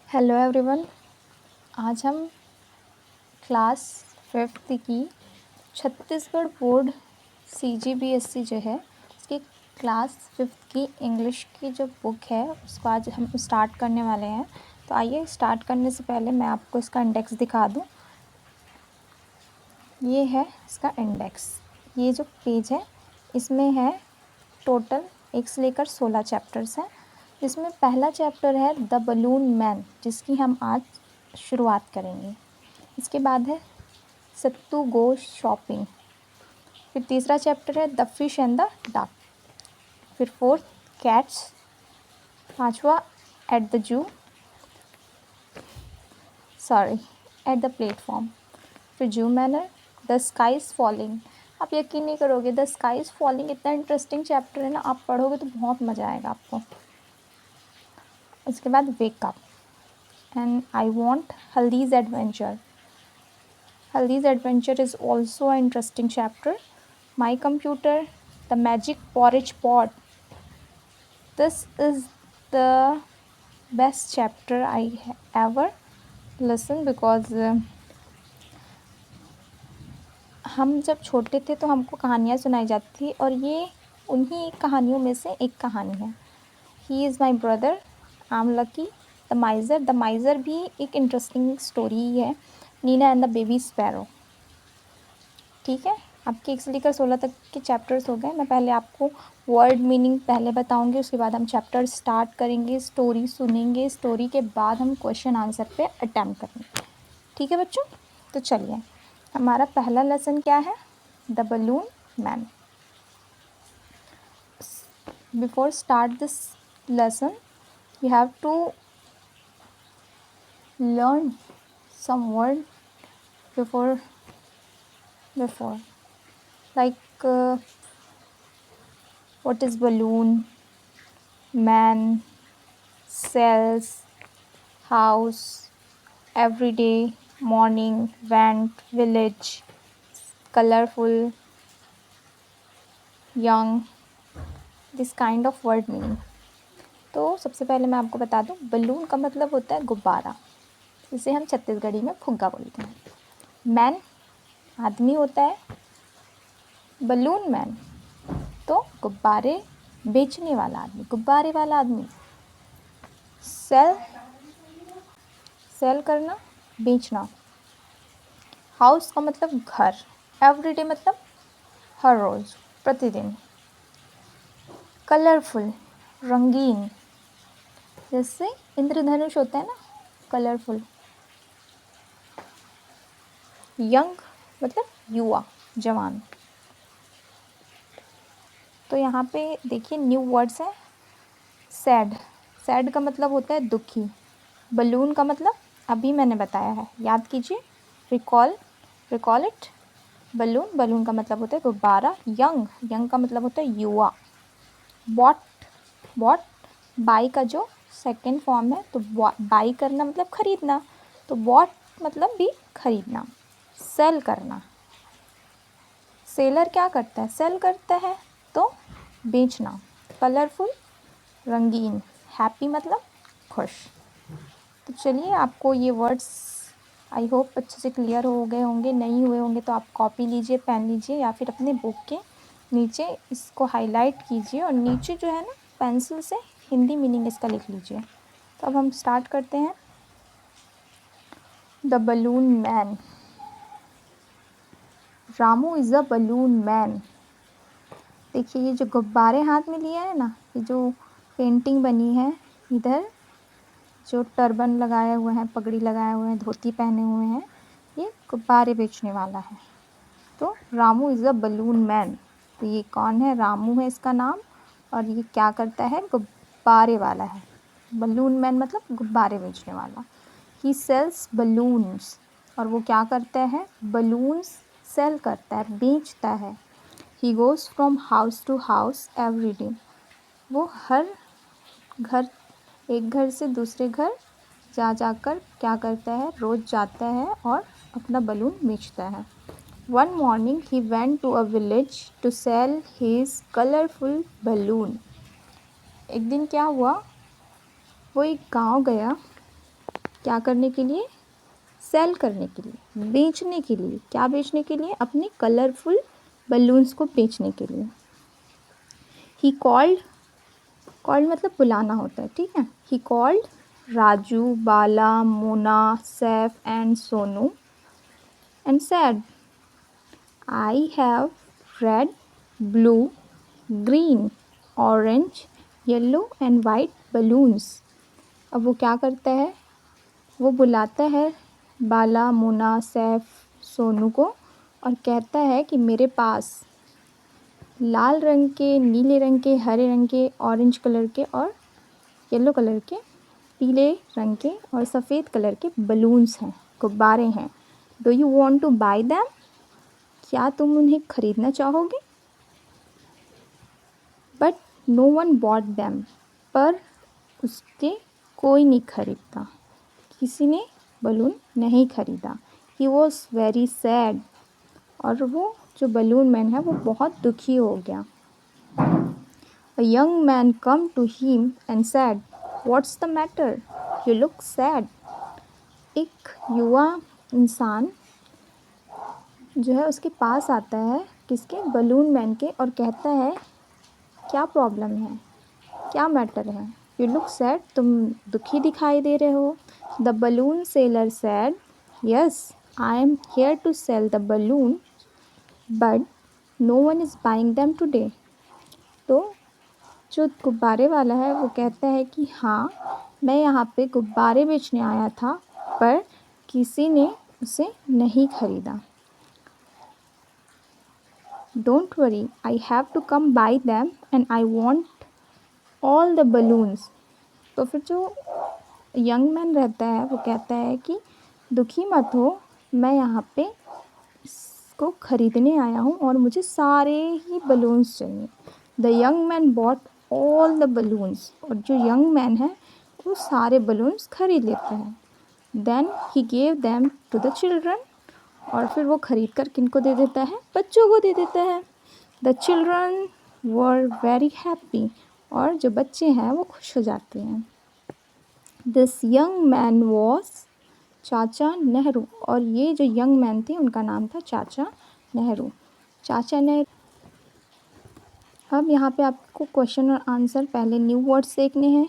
Hello everyone. आज हम class 5th की छत्तीसगढ़ बोर्ड CGBSC जो है उसकी क्लास 5th की इंग्लिश की जो बुक है उसको आज हम स्टार्ट करने वाले हैं। तो आइए स्टार्ट करने से पहले मैं आपको इसका इंडेक्स दिखा दूं। ये है इसका इंडेक्स। ये जो पेज है इसमें है टोटल 1 से लेकर 16 चैप्टर्स हैं, जिसमें पहला चैप्टर है द बलून मैन, जिसकी हम आज शुरुआत करेंगे। इसके बाद है सत्तू गो शॉपिंग। फिर तीसरा चैप्टर है the fish and the duck. फिर फोर्थ कैट्स। पांचवा at the at the platform. फिर जू manner, the sky is falling. आप यकीन नहीं करोगे, द स्काई इज़ फॉलिंग इतना इंटरेस्टिंग चैप्टर है ना, आप पढ़ोगे तो बहुत मज़ा आएगा आपको। उसके बाद wake up and I want Haldi's adventure. Haldi's adventure is also a interesting chapter. My computer, the magic porridge pot. This is the best chapter I ever listen, because हम जब छोटे थे तो हमको कहानियाँ सुनाई जाती थी और ये उन्हीं कहानियों में से एक कहानी है। He is my brother, I am lucky, the miser. The miser भी एक इंटरेस्टिंग स्टोरी ही है। Nina and the baby sparrow. ठीक है, आपके 1 से लेकर 16 तक के चैप्टर्स हो गए। मैं पहले आपको वर्ड मीनिंग पहले बताऊंगी, उसके बाद हम चैप्टर स्टार्ट करेंगे, स्टोरी सुनेंगे, स्टोरी के बाद हम क्वेश्चन आंसर पे अटेम्प्ट करेंगे। ठीक है बच्चों, तो चलिए हमारा पहला लेसन क्या है, the balloon man. Before start this lesson you have to learn some word before like what is balloon, man, cells, house, everyday, morning, went, village, colorful, young, this kind of word meaning। तो सबसे पहले मैं आपको बता दूं, balloon का मतलब होता है गुब्बारा, जिसे हम छत्तीसगढ़ी में फुग्गा बोलते हैं। मैन आदमी होता है, बलून मैन तो गुब्बारे बेचने वाला आदमी, गुब्बारे वाला आदमी। सेल करना, बेचना। हाउस का मतलब घर। एवरीडे मतलब हर रोज़, प्रतिदिन। कलरफुल, रंगीन, जैसे इंद्रधनुष होता है ना, कलरफुल। यंग मतलब युवा, जवान। तो यहाँ पे देखिए न्यू वर्ड्स हैं। सैड का मतलब होता है दुखी। बलून का मतलब अभी मैंने बताया है, याद कीजिए, रिकॉल इट। बलून का मतलब होता है गुब्बारा। यंग का मतलब होता है युवा। बॉट बाई का जो सेकेंड फॉर्म है, तो बाई करना मतलब खरीदना, तो बॉट मतलब भी खरीदना। सेल करना, सेलर क्या करता है, सेल करता है, तो बेचना। कलरफुल, रंगीन। हैप्पी मतलब खुश। तो चलिए आपको ये वर्ड्स आई होप अच्छे से क्लियर हो गए होंगे। नहीं हुए होंगे तो आप कॉपी लीजिए, पेन लीजिए, या फिर अपने बुक के नीचे इसको हाईलाइट कीजिए और नीचे जो है ना पेंसिल से हिंदी मीनिंग इसका लिख लीजिए। तो अब हम स्टार्ट करते हैं। The balloon man. Ramu is a balloon man. देखिए ये जो गुब्बारे हाथ में लिया है ना, ये जो पेंटिंग बनी है, इधर जो टर्बन लगाए हुए हैं, पगड़ी लगाए हुए हैं, धोती पहने हुए हैं, ये गुब्बारे बेचने वाला है। तो Ramu is a balloon man. तो ये कौन है, रामू है इसका नाम, और ये क्या करता है, गुब्बारे वाला है। बलून मैन मतलब गुब्बारे बेचने वाला। ही सेल्स बलून्स, और वो क्या करता है, बलून्स सेल करता है, बेचता है। He goes from house to house every day. वो हर घर, एक घर से दूसरे घर जाकर क्या करता है, रोज़ जाता है और अपना बलून बेचता है। One morning he went to a village to sell his colorful balloon। एक दिन क्या हुआ, वो एक गांव गया क्या करने के लिए? सेल करने के लिए, बेचने के लिए। क्या बेचने के लिए? अपने कलरफुल बलून्स को बेचने के लिए। ही कॉल्ड मतलब बुलाना होता है, ठीक है। He called Raju, Bala, Mona, Saif and Sonu and sad, I have read, blue, green, orange, yellow and white balloons. अब वो क्या करता है? वो बुलाता है बाला, मोना, सैफ, सोनू को और कहता है कि मेरे पास लाल रंग के, नीले रंग के, हरे रंग के, ऑरेंज कलर के और येलो कलर के, पीले रंग के और सफ़ेद कलर के बलून्स हैं, गुब्बारे हैं। Do you want to buy them? क्या तुम उन्हें ख़रीदना चाहोगे? But no one bought them, पर उसके कोई नहीं ख़रीदता, किसी ने बलून नहीं ख़रीदा। ही वॉज वेरी सैड, और वो जो बलून मैन है वो बहुत दुखी हो गया। A young man come to him and said, "What's the matter? You look sad." एक युवा इंसान जो है उसके पास आता है, किसके? बलून मैन के, और कहता है क्या प्रॉब्लम है, क्या मैटर है? यू लुक सैड, तुम दुखी दिखाई दे रहे हो। The balloon seller said, yes I am here to sell the balloon but no one is buying them today. तो जो गुब्बारे वाला है वो कहता है कि हाँ, मैं यहाँ पे गुब्बारे बेचने आया था, पर किसी ने उसे नहीं ख़रीदा। Don't worry, I have to come buy them and I want all the balloons. तो फिर जो यंग मैन रहता है वो कहता है कि दुखी मत हो, मैं यहाँ पे इसको ख़रीदने आया हूँ और मुझे सारे ही बलून्स चाहिए। The young man bot all the balloons, और जो यंग मैन है वो सारे बलून्स खरीद लेता है। Then he gave them to the children, और फिर वो ख़रीद कर किनको दे देता है? बच्चों को दे देता है। The children were very happy, और जो बच्चे हैं वो खुश हो जाते हैं। दिस यंग मैन वॉज चाचा नेहरू, और ये जो यंग मैन थे उनका नाम था चाचा नेहरू। चाचा नेहरू। अब यहाँ पे आपको क्वेश्चन और आंसर पहले न्यू वर्ड्स देखने हैं।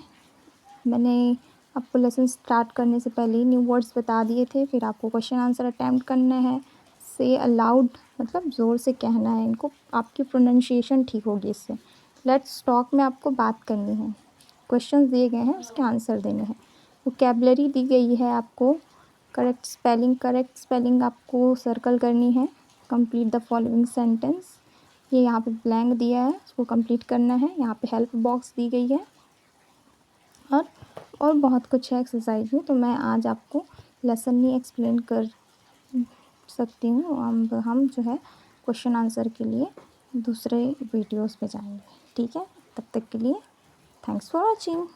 मैंने आपको लेसन स्टार्ट करने से पहले ही न्यू वर्ड्स बता दिए थे। फिर आपको क्वेश्चन आंसर अटैम्प्ट करना है। से अलाउड मतलब ज़ोर से कहना है इनको, आपकी प्रोनाउंसिएशन ठीक होगी इससे। लेट्स टॉक में आपको बात करनी है। क्वेश्चंस दिए गए हैं, उसके आंसर देने हैं। वोकैबुलरी दी गई है आपको। करेक्ट स्पेलिंग आपको सर्कल करनी है। कंप्लीट द फॉलोइंग सेंटेंस, ये यहाँ पे ब्लैंक दिया है, उसको कंप्लीट करना है। यहाँ पे हेल्प बॉक्स दी गई है, और बहुत कुछ है एक्सरसाइज में, तो मैं आज आपको लेसन नहीं एक्सप्लेन कर सकती हूँ। हम जो है क्वेश्चन आंसर के लिए दूसरे वीडियोस पे जाएंगे, ठीक है। तब तक के लिए थैंक्स फॉर वॉचिंग।